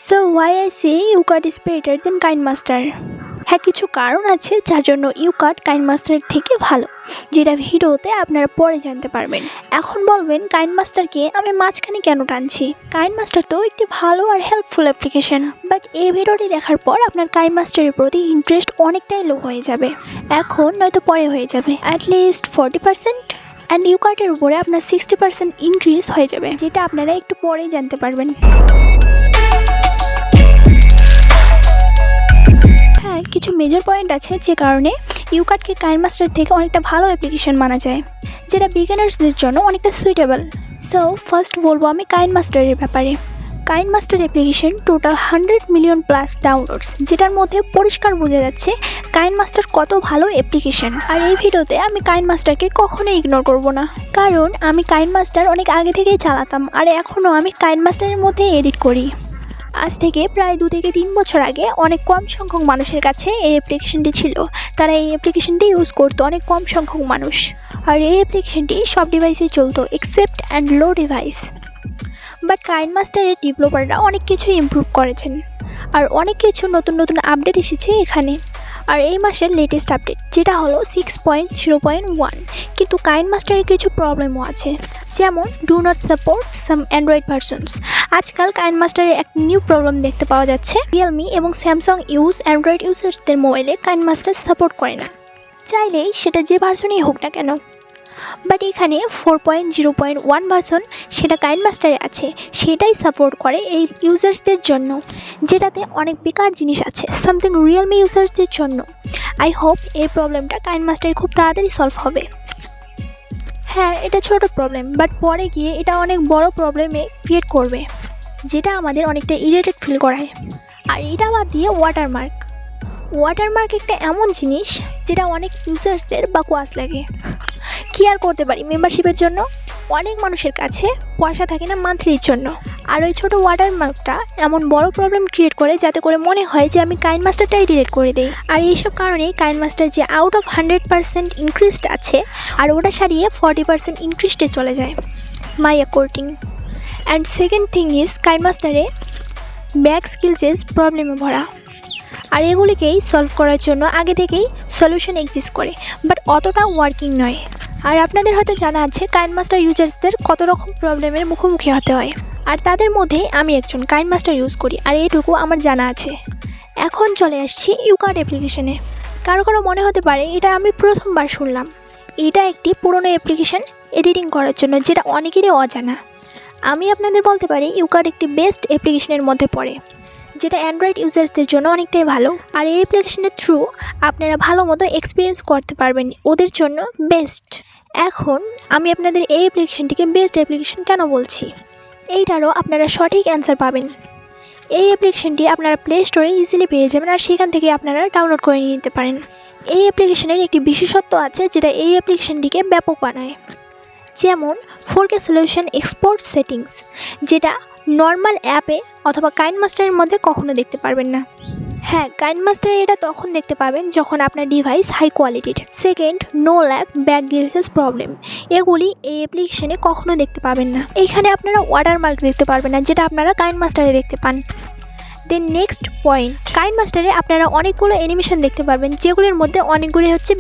So why I say YouCut is better than KineMaster. হ্যাঁ, কিছু কারণ আছে যার জন্য ইউকাট কাইনমাস্টারের থেকে ভালো, যেটা ভিডিওতে আপনারা পরে জানতে পারবেন। এখন বলবেন কাইনমাস্টারকে আমি মাঝখানে কেন টানছি? কাইনমাস্টার তো একটি ভালো আর হেল্পফুল অ্যাপ্লিকেশন, বাট এই ভিডিওটি দেখার পর আপনার কাইনমাস্টারের প্রতি ইন্টারেস্ট অনেকটাই লো হয়ে যাবে। এখন নয়তো পরে হয়ে যাবে, অ্যাটলিস্ট 40%। অ্যান্ড ইউকাটের উপরে আপনার 60% ইনক্রিজ হয়ে যাবে, যেটা আপনারা একটু পরেই জানতে পারবেন। হ্যাঁ, কিছু মেজর পয়েন্ট আছে যে কারণে ইউকাটকে কাইনমাস্টার থেকে অনেকটা ভালো অ্যাপ্লিকেশন মানা যায়, যেটা বিগিনার্সদের জন্য অনেকটা সুইটেবল। সো ফার্স্ট বলবো আমি কাইনমাস্টারের ব্যাপারে। KineMaster application total 100 million plus downloads, যেটার মধ্যে পরিষ্কার বোঝা যাচ্ছে কাইনমাস্টার কত ভালো অ্যাপ্লিকেশন। আর এই ভিডিওতে আমি কাইনমাস্টারকে কখনোই ইগনোর করব না, কারণ আমি কাইনমাস্টার অনেক আগে থেকেই চালাতাম আর এখনও আমি কাইনমাস্টারের মধ্যে এডিট করি। আজ থেকে প্রায় 2 থেকে 3 বছর আগে অনেক কম সংখ্যক মানুষের কাছে এই অ্যাপ্লিকেশনটি ছিল। তারা এই অ্যাপ্লিকেশনটি ইউজ করতো, অনেক কম সংখ্যক মানুষ। আর এই অ্যাপ্লিকেশনটি সব ডিভাইসে চলতো except and low device. But কাইনমাস্টারের ডেভেলপাররা অনেক কিছু ইমপ্রুভ করেছেন আর অনেক কিছু নতুন নতুন আপডেট এসেছে এখানে। আর এই মাসের লেটেস্ট আপডেট যেটা হলো 6.0.1, কিন্তু কাইনমাস্টারের কিছু প্রবলেমও আছে, যেমন do not support some Android versions. আজকাল কাইনমাস্টারের এক নিউ প্রবলেম দেখতে পাওয়া যাচ্ছে, রিয়েলমি এবং স্যামসাং অ্যান্ড্রয়েড ইউজার্সদের মোবাইলে কাইনমাস্টার সাপোর্ট করে না, চাইলেই সেটা যে ভার্সনই হোক না কেন। বাট এখানে 4.0.1 ভার্সন, সেটা কাইনমাস্টারে আছে, সেটাই সাপোর্ট করে এই ইউজার্সদের জন্য, যেটাতে অনেক বেকার জিনিস আছে সামথিং রিয়েলমি ইউজার্সদের জন্য। আই হোপ এই প্রবলেমটা কাইনমাস্টারে খুব তাড়াতাড়ি সলভ হবে। হ্যাঁ, এটা ছোট প্রবলেম, বাট পরে গিয়ে এটা অনেক বড় প্রবলেমে ক্রিয়েট করবে, যেটা আমাদের অনেকটা ইরিটেট ফিল করায়। আর এটা বাদ দিয়ে ওয়াটারমার্ক একটা এমন জিনিস যেটা অনেক ইউজার্সদের বাকওয়াস লাগে। কি আর করতে পারি, মেম্বারশিপের জন্য অনেক মানুষের কাছে পয়সা থাকে না মান্থলির জন্য। আর ওই ছোটো ওয়াটারমার্কটা এমন বড় প্রবলেম ক্রিয়েট করে যাতে করে মনে হয় যে আমি কাইনমাস্টারটাই ডিলিট করে দিই। আর এইসব কারণেই কাইনমাস্টার যে আউট অফ 100% ইনক্রিজড আছে, আর ওটা সারিয়ে 40% ইনক্রিজডে চলে যায় my according. And second thing is কাইনমাস্টারে ব্যাক স্কিলসেস প্রবলেমে ভরা, আর এগুলিকেই সলভ করার জন্য আগে থেকেই সলিউশন এক্সিস্ট করে, বাট অতটা ওয়ার্কিং নয়। আর আপনাদের হয়তো জানা আছে কাইনমাস্টার ইউজার্সদের কত রকম প্রবলেমের মুখোমুখি হতে হয়, আর তাদের মধ্যে আমি একজন কাইনমাস্টার ইউজ করি, আর এইটুকু আমার জানা আছে। এখন চলে আসছি ইউকাট অ্যাপ্লিকেশনে। কারো কারো মনে হতে পারে এটা আমি প্রথমবার শুনলাম। এটা একটি পুরনো অ্যাপ্লিকেশন এডিটিং করার জন্য, যেটা অনেকেরই অজানা। আমি আপনাদের বলতে পারি ইউকাট একটি বেস্ট অ্যাপ্লিকেশনের মধ্যে পড়ে, যেটা অ্যান্ড্রয়েড ইউজার্সদের জন্য অনেকটাই ভালো। আর এই অ্যাপ্লিকেশনের থ্রু আপনারা ভালো মতো এক্সপিরিয়েন্স করতে পারবেন, ওদের জন্য বেস্ট। এখন আমি আপনাদের এই অ্যাপ্লিকেশনটিকে বেস্ট অ্যাপ্লিকেশন কেন বলছি, এইটারও আপনারা সঠিক অ্যান্সার পাবেন। এই অ্যাপ্লিকেশনটি আপনারা প্লে স্টোরে ইজিলি পেয়ে যাবেন, আর সেখান থেকে আপনারা ডাউনলোড করে নিতে পারেন। এই অ্যাপ্লিকেশনের একটি বিশেষত্ব আছে যেটা এই অ্যাপ্লিকেশনটিকে ব্যাপক বানায়, যেমন 4K সলিউশন এক্সপোর্ট সেটিংস, যেটা নর্মাল অ্যাপে অথবা কাইনমাস্টারের মধ্যে কখনো দেখতে পারবেন না। হ্যাঁ, কাইনমাস্টারে এটা তখন দেখতে পাবেন যখন আপনার ডিভাইস হাই কোয়ালিটির। Second, no lag back glitches problem, এগুলি এই অ্যাপ্লিকেশনে কখনো দেখতে পাবেন না। এখানে আপনারা ওয়াটারমার্ক দেখতে পারবেন না, যেটা আপনারা কাইনমাস্টারে দেখতে পান। দেন নেক্সট পয়েন্ট, কাইনমাস্টারে আপনারা অনেকগুলো অ্যানিমেশন দেখতে পারবেন, যেগুলির মধ্যে অনেকগুলি হচ্ছে